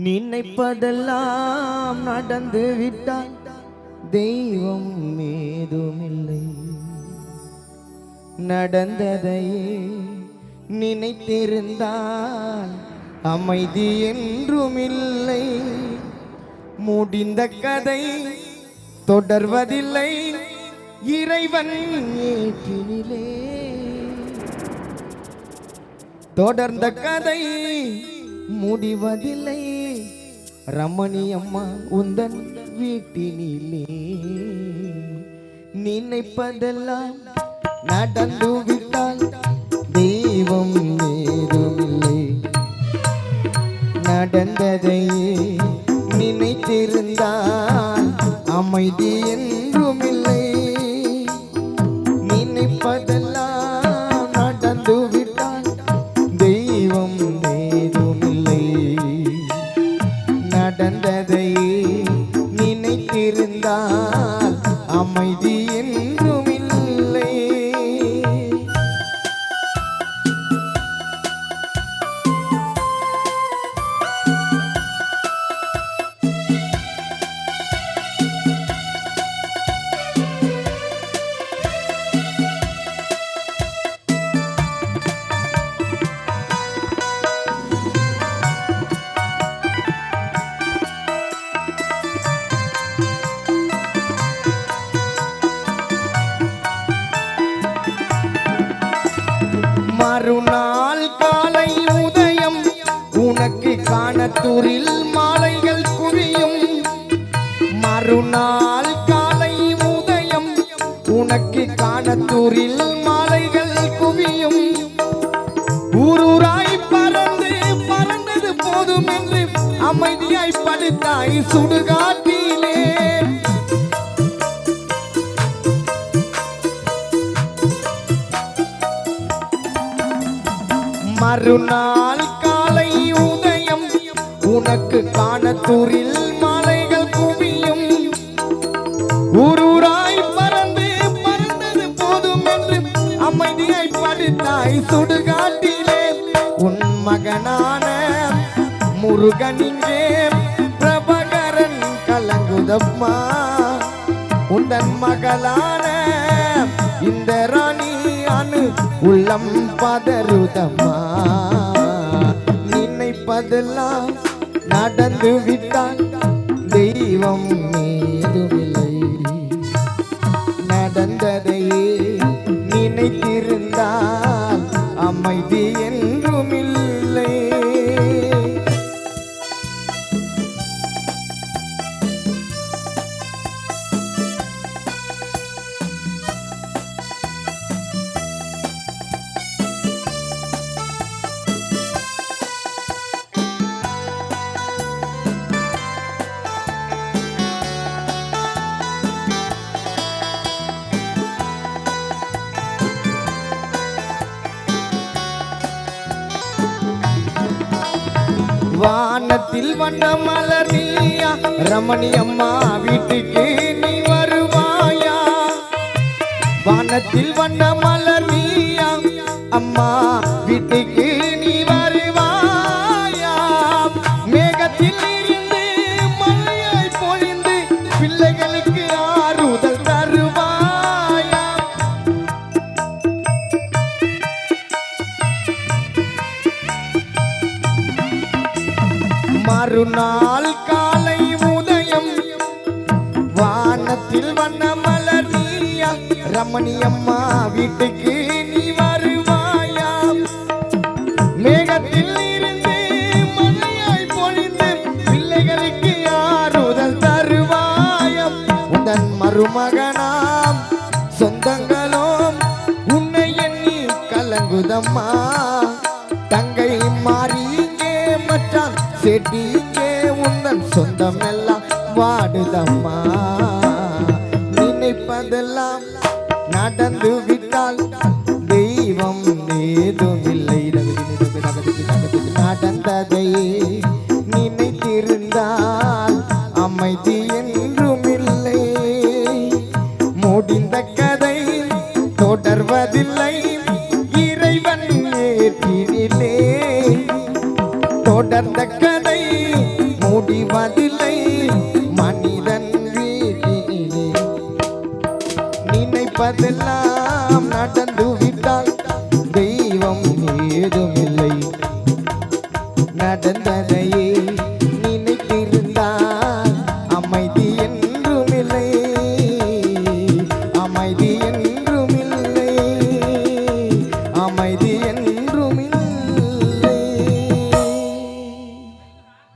நினைப்பதெல்லாம் நடந்து விட்டால் தெய்வம் ஏதுமில்லை. நடந்ததையே நினைத்திருந்தால் அமைதி என்றுமில்லை. முடிந்த கதை தொடர்வதில்லை இறைவன் ஏற்றினிலே. தொடர்ந்த கதை முடிவதில்லை ரமணி அம்மா உந்தன் வீட்டினிலே. நினைப்பதெல்லாம் நடந்து விட்டால் தெய்வம் ஏதுமில்லை. நடந்ததை நினைத்திருந்தால் அமைதி என்றுமில்லை. நினைப்பதெல்லாம் நடந்து விட்டால் தெய்வம் ஏதுமில்லை. நடந்ததை நினைத்திருந்தால் அமைதி என்றுமில்லை. மறுநாள் காலை உதயம் உனக்கு காணத்தூரில் மாலைகள் குவியும். மறுநாள் காலை உதயம் உனக்கு காணத்தூரில் மாலைகள் குவியும். ஊரூராய் பறந்தது போதும் என்று அமைதியாய் படுத்தாய் சுடுகாட்டிலே. மறுநாள் காலை உதயம் உனக்கு காணத்தூரில் மாலைகள் குவியும். ஊரூராய் பறந்தது போதும் என்று அமைதியாய் படுத்தாய் சுடுகாட்டிலே. உன் மகனான முருகனிங்கே பிரபகரன் கலங்குதம்மா. உந்தன் மகளான இந்த ராணி அனு உள்ளம் பதறுதம்மா. நினைப்பதெல்லாம் நடந்து விட்டால் தெய்வம் ஏதுமில்லை. நடந்ததையே நினைத்திருந்தால் அமைதி என்றுமில்லை. வானத்தில் வண்ண மலர் நீயா ரமணி அம்மா வீட்டுக்கு நீ வருவாயா? வானத்தில் வண்ண மலர் நீயா அம்மா வீட்டுக்கு நீ வருவாயா? மேகத்தில் இருந்து மழையாய் பொழிந்து பிள்ளைகளுக்கு ஆறுதல் தருவாயா? மறுநாள் காலை உதயம் வானத்தில் வண்ண மலர் நீயா ரமணி அம்மா வீட்டுக்கு நீ வருவாயா? மேகத்தில் இருந்து மழையாய் பொழிந்து பிள்ளைகளுக்கு ஆறுதல் தருவாயா? உந்தன் மருமகனாம் சொந்தங்களும் உன்னை எண்ணி கலங்குதம்மா. தங்கை மாறிங்கே மச்சான் செடிங்கே உந்தன் சொந்தம் எல்லாம் வாடுதம்மா. நினைப்பதெல்லாம் நடந்து விட்டால் தெய்வம் ஏதுமில்லை. நடந்ததையே நினைத்திருந்தால் அமைதி என்றுமில்லை. முடிந்த கதை தொடர்வதில்லை இறைவன் ஏற்றினிலே. தொடர்ந்த கதை முடிவதில்லை மனிதன் வீட்டினிலே. நினைப்பதெல்லாம் நடந்து விட்டால் தெய்வம் ஏதுமில்லை. நடந்ததையே